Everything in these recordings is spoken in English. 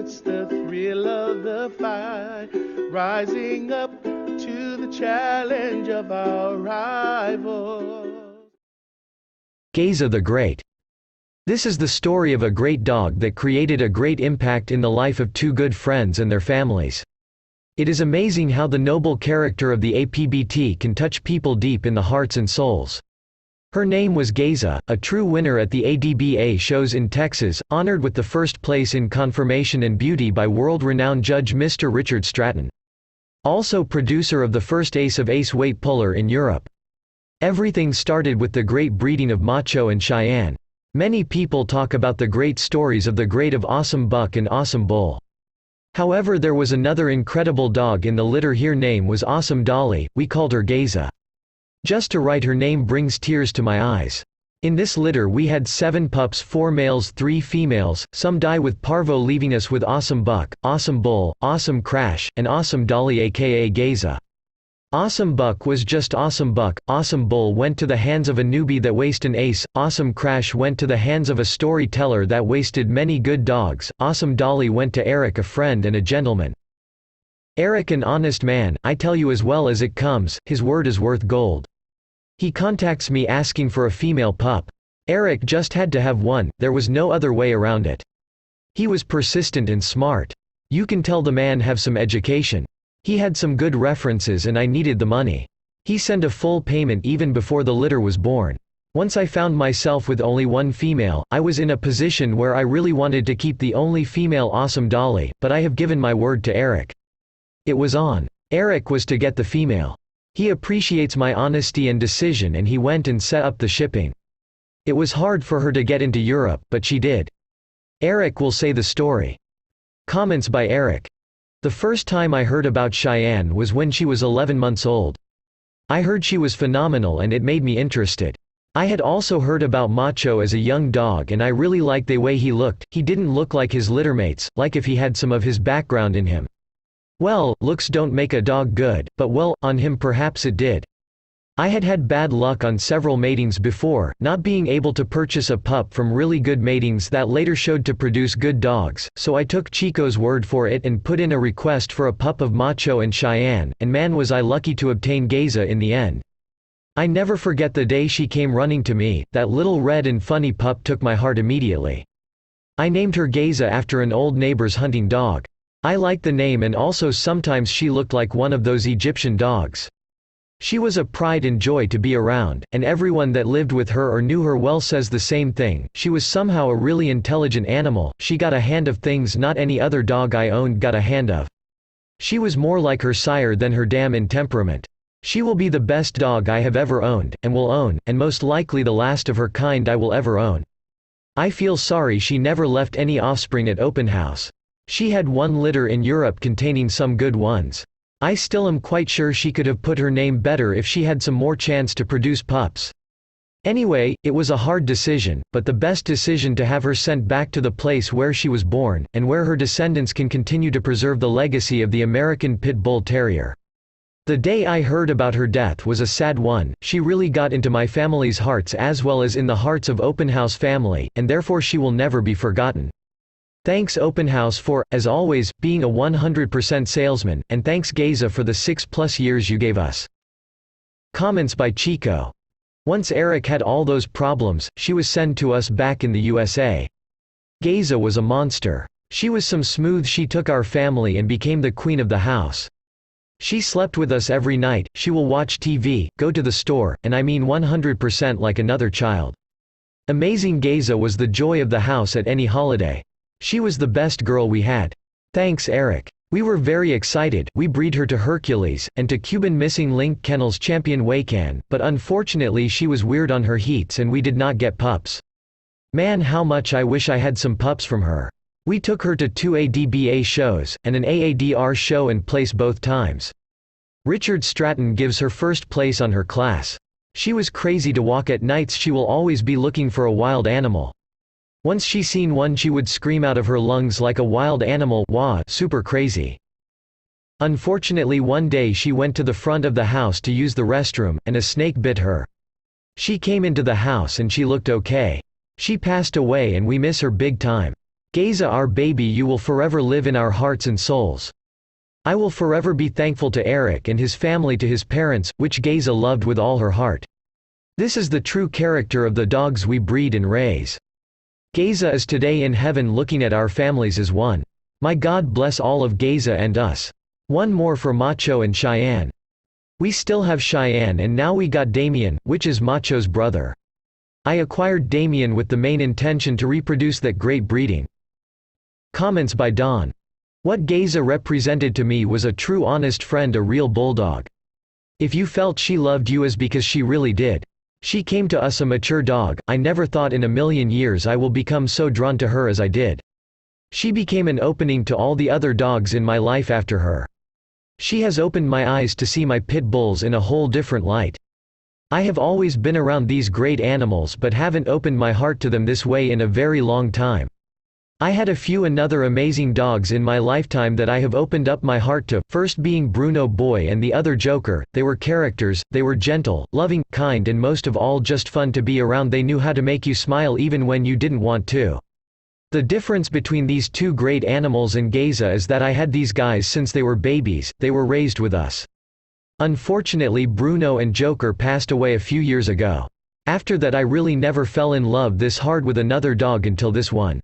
What's the thrill of the fight? Rising up to the challenge of our rivals. Geiza the Great. This is the story of a great dog that created a great impact in the life of two good friends and their families. It is amazing how the noble character of the APBT can touch people deep in the hearts and souls. Her name was Geiza, a true winner at the APBT shows in Texas, honored with the first place in conformation and beauty by world-renowned judge Mr. Richard Stratton. Also producer of the first ace of ace weight puller in Europe. Everything started with the great breeding of Macho and Cheyenne. Many people talk about the great stories of the great of Awesome Buck and Awesome Bull. However, there was another incredible dog in the litter. Her name was Awesome Dolly, we called her Geiza. Just to write her name brings tears to my eyes. In this litter we had 7 pups, 4 males 3 females, some die with parvo, leaving us with Awesome Buck, Awesome Bull, Awesome Crash, and Awesome Dolly aka Geiza. Awesome Buck was just Awesome Buck, Awesome Bull went to the hands of a newbie that wasted an ace, Awesome Crash went to the hands of a storyteller that wasted many good dogs, Awesome Dolly went to Eric, a friend and a gentleman. Eric, an honest man, I tell you as well as it comes, his word is worth gold. He contacts me asking for a female pup. Eric just had to have one, there was no other way around it. He was persistent and smart. You can tell the man have some education. He had some good references and I needed the money. He sent a full payment even before the litter was born. Once I found myself with only one female, I was in a position where I really wanted to keep the only female Awesome Dolly, but I have given my word to Eric. It was on. Eric was to get the female. He appreciates my honesty and decision and he went and set up the shipping. It was hard for her to get into Europe, but she did. Eric will say the story. Comments by Eric. The first time I heard about Cheyenne was when she was 11 months old. I heard she was phenomenal and it made me interested. I had also heard about Macho as a young dog and I really liked the way he looked. He didn't look like his littermates, like if he had some of his background in him. Well, looks don't make a dog good, but well, on him perhaps it did. I had had bad luck on several matings before, not being able to purchase a pup from really good matings that later showed to produce good dogs, so I took Chico's word for it and put in a request for a pup of Macho and Cheyenne, and man was I lucky to obtain Geiza in the end. I never forget the day she came running to me. That little red and funny pup took my heart immediately. I named her Geiza after an old neighbor's hunting dog. I liked the name and also sometimes she looked like one of those Egyptian dogs. She was a pride and joy to be around, and everyone that lived with her or knew her well says the same thing. She was somehow a really intelligent animal. She got a hand of things not any other dog I owned got a hand of. She was more like her sire than her dam in temperament. She will be the best dog I have ever owned, and will own, and most likely the last of her kind I will ever own. I feel sorry she never left any offspring at open house. She had one litter in Europe containing some good ones. I still am quite sure she could have put her name better if she had some more chance to produce pups. Anyway, it was a hard decision, but the best decision to have her sent back to the place where she was born, and where her descendants can continue to preserve the legacy of the American Pit Bull Terrier. The day I heard about her death was a sad one. She really got into my family's hearts as well as in the hearts of Open House family, and therefore she will never be forgotten. Thanks Open House for, as always, being a 100% salesman, and thanks Geiza for the 6+ years you gave us. Comments by Chico. Once Eric had all those problems, she was sent to us back in the USA. Geiza was a monster. She was some smooth. She took our family and became the queen of the house. She slept with us every night. She will watch TV, go to the store, and I mean 100% like another child. Amazing. Geiza was the joy of the house at any holiday. She was the best girl we had. Thanks Eric. We were very excited. We breed her to Hercules, and to Cuban Missing Link Kennels champion Wakan, but unfortunately she was weird on her heats and we did not get pups. Man, how much I wish I had some pups from her. We took her to 2 APBT shows, and an AADR show and place both times. Richard Stratton gives her first place on her class. She was crazy to walk at nights. She will always be looking for a wild animal. Once she seen one she would scream out of her lungs like a wild animal. Wah, super crazy. Unfortunately one day she went to the front of the house to use the restroom, and a snake bit her. She came into the house and she looked okay. She passed away and we miss her big time. Geiza, our baby, you will forever live in our hearts and souls. I will forever be thankful to Eric and his family, to his parents, which Geiza loved with all her heart. This is the true character of the dogs we breed and raise. Geiza is today in heaven looking at our families as one. My God bless all of Geiza and us. One more for Macho and Cheyenne. We still have Cheyenne, and now we got Damien, which is Macho's brother. I acquired Damien with the main intention to reproduce that great breeding. Comments by Don. What Geiza represented to me was a true honest friend, a real bulldog. If you felt she loved you, as because she really did. She came to us a mature dog. I never thought in a million years I will become so drawn to her as I did. She became an opening to all the other dogs in my life after her. She has opened my eyes to see my pit bulls in a whole different light. I have always been around these great animals but haven't opened my heart to them this way in a very long time. I had a few another amazing dogs in my lifetime that I have opened up my heart to, first being Bruno Boy and the other Joker. They were characters, they were gentle, loving, kind, and most of all just fun to be around. They knew how to make you smile even when you didn't want to. The difference between these two great animals and Geiza is that I had these guys since they were babies. They were raised with us. Unfortunately, Bruno and Joker passed away a few years ago. After that I really never fell in love this hard with another dog until this one.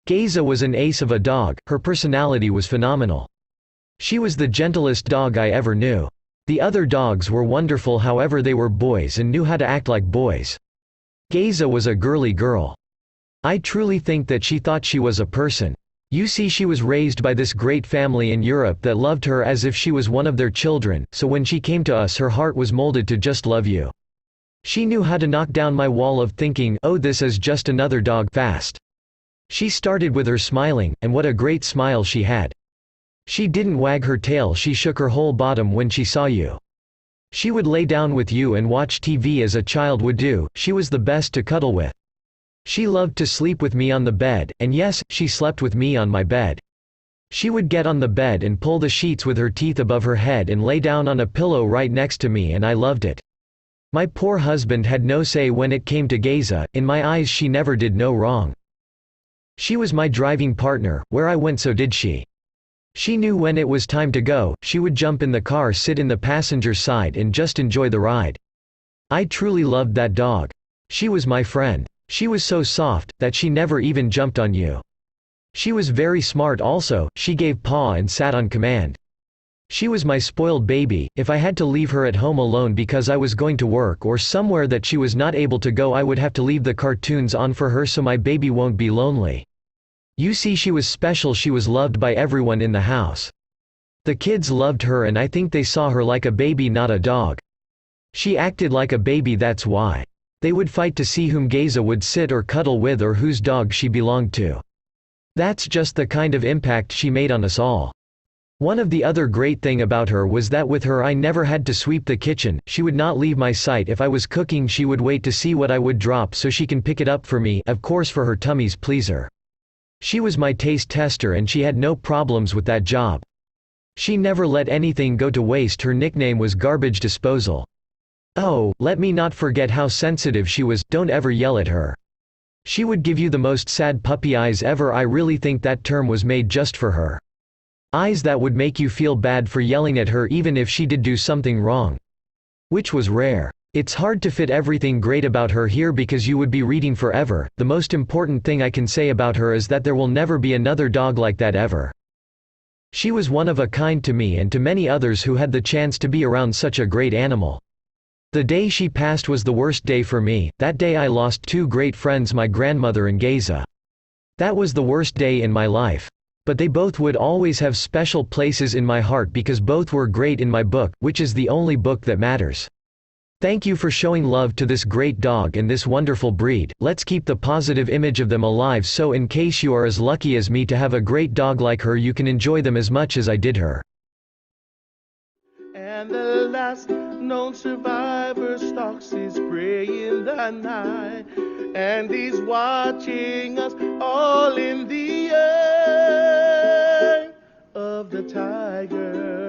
Geiza was an ace of a dog. Her personality was phenomenal. She was the gentlest dog I ever knew. The other dogs were wonderful, however they were boys and knew how to act like boys. Geiza was a girly girl. I truly think that she thought she was a person. You see, she was raised by this great family in Europe that loved her as if she was one of their children, so when she came to us her heart was molded to just love you. She knew how to knock down my wall of thinking, oh, this is just another dog, fast. She started with her smiling, and what a great smile she had. She didn't wag her tail, she shook her whole bottom when she saw you. She would lay down with you and watch TV as a child would do. She was the best to cuddle with. She loved to sleep with me on the bed, and yes, she slept with me on my bed. She would get on the bed and pull the sheets with her teeth above her head and lay down on a pillow right next to me, and I loved it. My poor husband had no say when it came to Geiza. In my eyes she never did no wrong. She was my driving partner. Where I went so did she. She knew when it was time to go. She would jump in the car, sit in the passenger side and just enjoy the ride. I truly loved that dog. She was my friend. She was so soft, that she never even jumped on you. She was very smart also. She gave paw and sat on command. She was my spoiled baby. If I had to leave her at home alone because I was going to work or somewhere that she was not able to go, I would have to leave the cartoons on for her so my baby won't be lonely. You see, she was special. She was loved by everyone in the house. The kids loved her, and I think they saw her like a baby, not a dog. She acted like a baby, that's why. They would fight to see whom Geiza would sit or cuddle with or whose dog she belonged to. That's just the kind of impact she made on us all. One of the other great thing about her was that with her I never had to sweep the kitchen. She would not leave my sight. If I was cooking, she would wait to see what I would drop so she can pick it up for me, of course for her tummy's pleaser. She was my taste tester and she had no problems with that job. She never let anything go to waste. Her nickname was Garbage Disposal. Oh, let me not forget how sensitive she was. Don't ever yell at her. She would give you the most sad puppy eyes ever. I really think that term was made just for her. Eyes that would make you feel bad for yelling at her even if she did do something wrong. Which was rare. It's hard to fit everything great about her here because you would be reading forever. The most important thing I can say about her is that there will never be another dog like that ever. She was one of a kind to me and to many others who had the chance to be around such a great animal. The day she passed was the worst day for me. That day I lost two great friends, my grandmother and Geiza. That was the worst day in my life. But they both would always have special places in my heart because both were great in my book, which is the only book that matters. Thank you for showing love to this great dog and this wonderful breed. Let's keep the positive image of them alive, so in case you are as lucky as me to have a great dog like her, you can enjoy them as much as I did her. And the last known survivor stalks his prey in the night, and he's watching us all in the eye of the tiger.